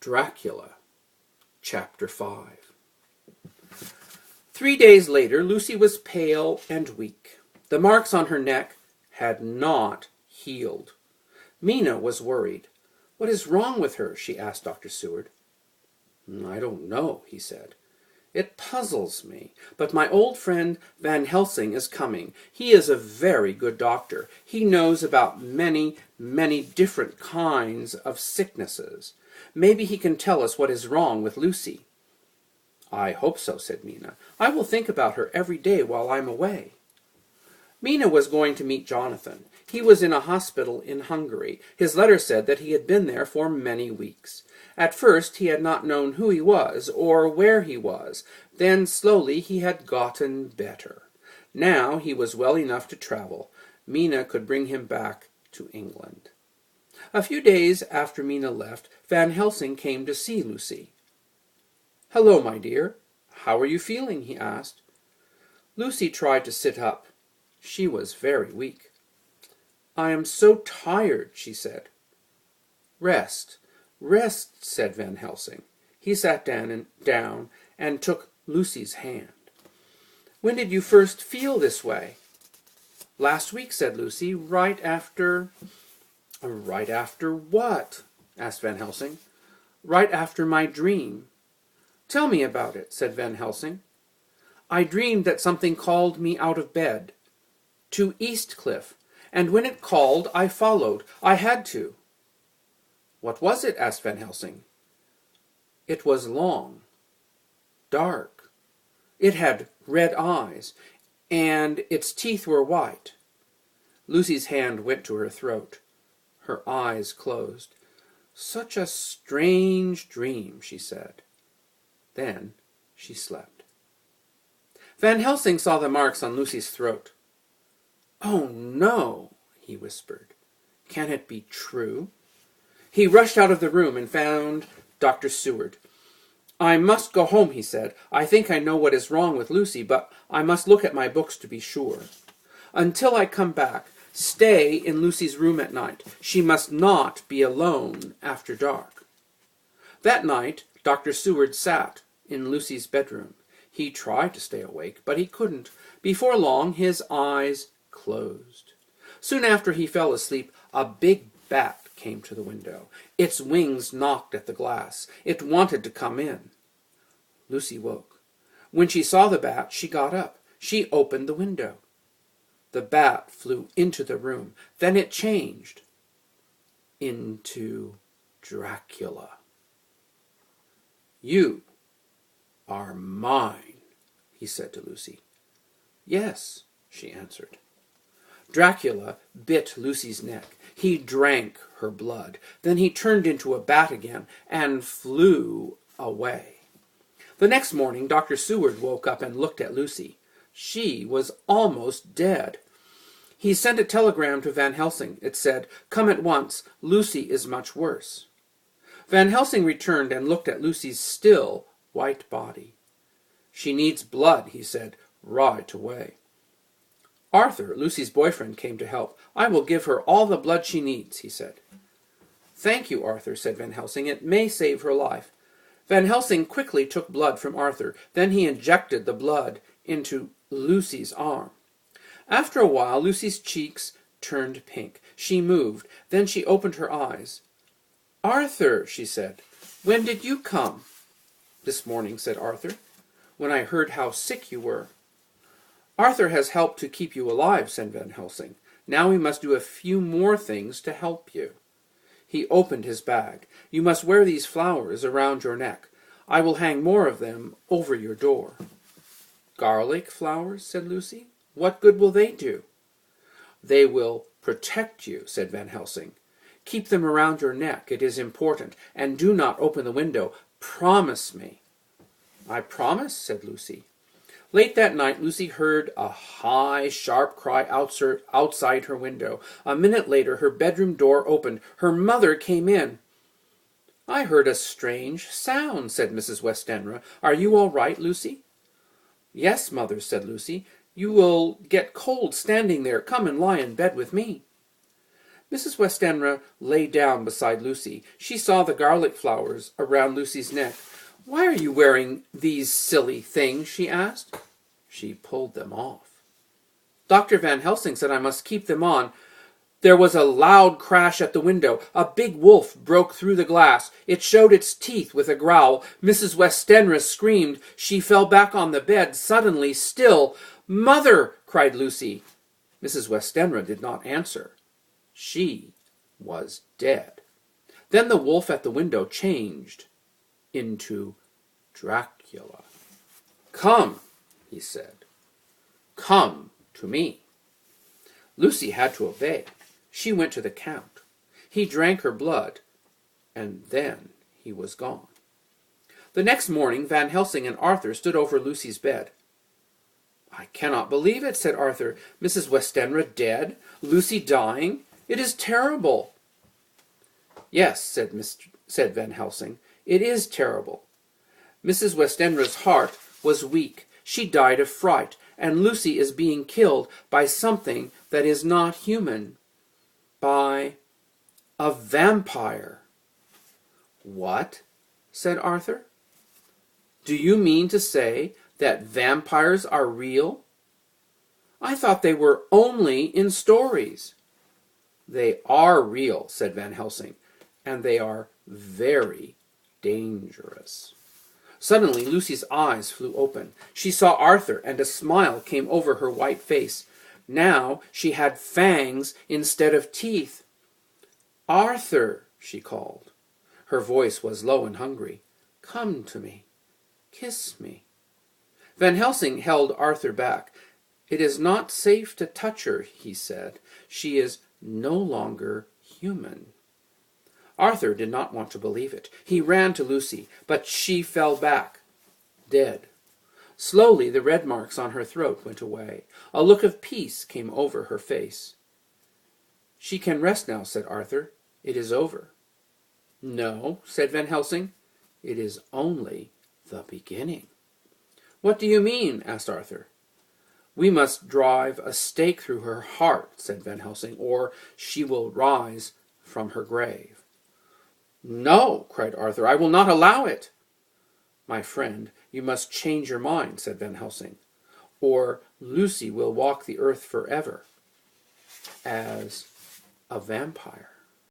Dracula, Chapter 5. 3 days later, Lucy was pale and weak. The marks on her neck had not healed. Mina was worried. "What is wrong with her?" she asked Dr. Seward. "I don't know," he said. "It puzzles me, but my old friend Van Helsing is coming. He is a very good doctor. He knows about many, many different kinds of sicknesses. Maybe he can tell us what is wrong with Lucy." "I hope so," said Mina. "I will think about her every day while I'm away." Mina was going to meet Jonathan. He was in a hospital in Hungary. His letter said that he had been there for many weeks. At first he had not known who he was or where he was. Then slowly he had gotten better. Now he was well enough to travel. Mina could bring him back to England. A few days after Mina left, Van Helsing came to see Lucy. "Hello, my dear. How are you feeling?" he asked. Lucy tried to sit up. She was very weak. "I am so tired," she said. "Rest, rest," said Van Helsing. He sat down and took Lucy's hand. "When did you first feel this way?" "Last week," said Lucy, "right after—" "Right after what?" asked Van Helsing. "Right after my dream." "Tell me about it," said Van Helsing. "I dreamed that something called me out of bed, to Eastcliff, and when it called, I followed. I had to." "What was it?" asked Van Helsing. "It was long, dark. It had red eyes, and its teeth were white." Lucy's hand went to her throat. Her eyes closed. "Such a strange dream," she said. Then she slept. Van Helsing saw the marks on Lucy's throat. "Oh, no," he whispered. "Can it be true?" He rushed out of the room and found Dr. Seward. "I must go home," he said. "I think I know what is wrong with Lucy, but I must look at my books to be sure. Until I come back, stay in Lucy's room at night. She must not be alone after dark." That night, Dr. Seward sat in Lucy's bedroom. He tried to stay awake, but he couldn't. Before long, his eyes closed. Soon after he fell asleep, a big bat came to the window. Its wings knocked at the glass. It wanted to come in. Lucy woke. When she saw the bat, she got up. She opened the window. The bat flew into the room. Then it changed into Dracula. "You are mine," he said to Lucy. "Yes," she answered. Dracula bit Lucy's neck. He drank her blood. Then he turned into a bat again and flew away. The next morning, Dr. Seward woke up and looked at Lucy. She was almost dead. He sent a telegram to Van Helsing. It said, "Come at once. Lucy is much worse." Van Helsing returned and looked at Lucy's still white body. "She needs blood," he said, "right away." Arthur, Lucy's boyfriend, came to help. "I will give her all the blood she needs," he said. "Thank you, Arthur," said Van Helsing. "It may save her life." Van Helsing quickly took blood from Arthur. Then he injected the blood into Lucy's arm. After a while, Lucy's cheeks turned pink. She moved. Then she opened her eyes. "Arthur," she said, "when did you come?" "This morning," said Arthur, "when I heard how sick you were." "Arthur has helped to keep you alive," said Van Helsing. "Now we must do a few more things to help you." He opened his bag. "You must wear these flowers around your neck. I will hang more of them over your door." "Garlic flowers?" said Lucy. "What good will they do?" "They will protect you," said Van Helsing. "Keep them around your neck. It is important. And do not open the window. Promise me." "I promise," said Lucy. Late that night, Lucy heard a high, sharp cry outside her window. A minute later, her bedroom door opened. Her mother came in. "I heard a strange sound," said Mrs. Westenra. "Are you all right, Lucy?" "Yes, Mother," said Lucy. "You will get cold standing there. Come and lie in bed with me." Mrs. Westenra lay down beside Lucy. She saw the garlic flowers around Lucy's neck. "Why are you wearing these silly things?" she asked. She pulled them off. "Dr. Van Helsing said I must keep them on." There was a loud crash at the window. A big wolf broke through the glass. It showed its teeth with a growl. Mrs. Westenra screamed. She fell back on the bed, suddenly still. "Mother!" cried Lucy. Mrs. Westenra did not answer. She was dead. Then the wolf at the window changed into Dracula. "Come," he said. "Come to me." Lucy had to obey. She went to the Count. He drank her blood, and then he was gone. The next morning, Van Helsing and Arthur stood over Lucy's bed. "I cannot believe it," said Arthur. "Mrs. Westenra dead? Lucy dying? It is terrible." "Yes," said Van Helsing, "it is terrible. Mrs. Westenra's heart was weak. She died of fright, and Lucy is being killed by something that is not human. By a vampire." "What?" said Arthur. "Do you mean to say that vampires are real? I thought they were only in stories." "They are real," said Van Helsing, "and they are very dangerous." Suddenly Lucy's eyes flew open. She saw Arthur, and a smile came over her white face. Now she had fangs instead of teeth. "Arthur," she called. Her voice was low and hungry. "Come to me. Kiss me." Van Helsing held Arthur back. "It is not safe to touch her," he said. "She is no longer human." Arthur did not want to believe it. He ran to Lucy, but she fell back, dead. Slowly the red marks on her throat went away. A look of peace came over her face. "She can rest now," said Arthur. "It is over." "No," said Van Helsing. "It is only the beginning." "What do you mean?" asked Arthur. "We must drive a stake through her heart," said Van Helsing, "or she will rise from her grave." "No," cried Arthur, "I will not allow it." "My friend, you must change your mind," said Van Helsing, "or Lucy will walk the earth forever as a vampire."